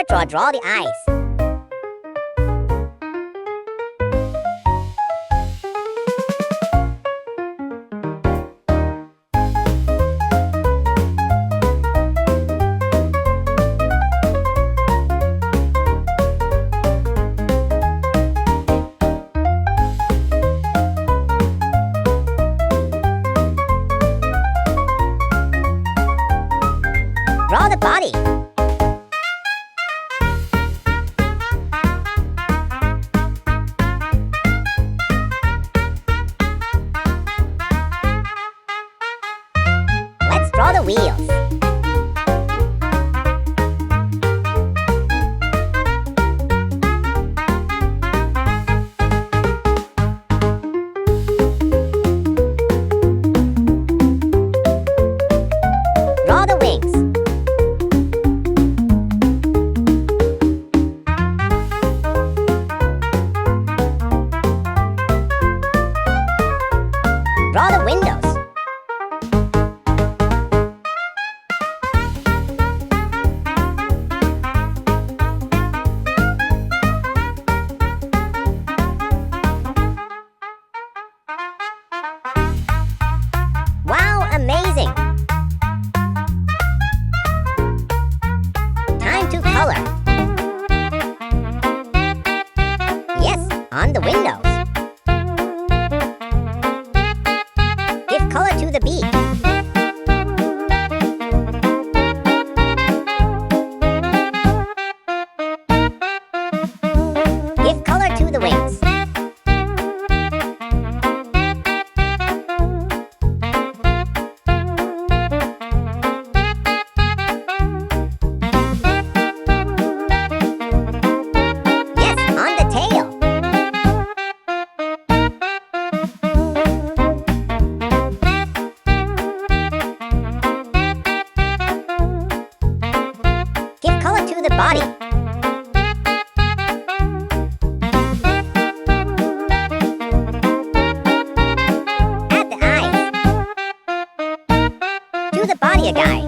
Draw the eyes. Draw the body. Let's draw the wheels. Draw the wings. Draw the windows. Wow, amazing! Time to color. Yes, on the windows. Give color to the beak. Give color to the wings. Yes, on the tail. Give color to the body. Add the eyes. Do the body a guy.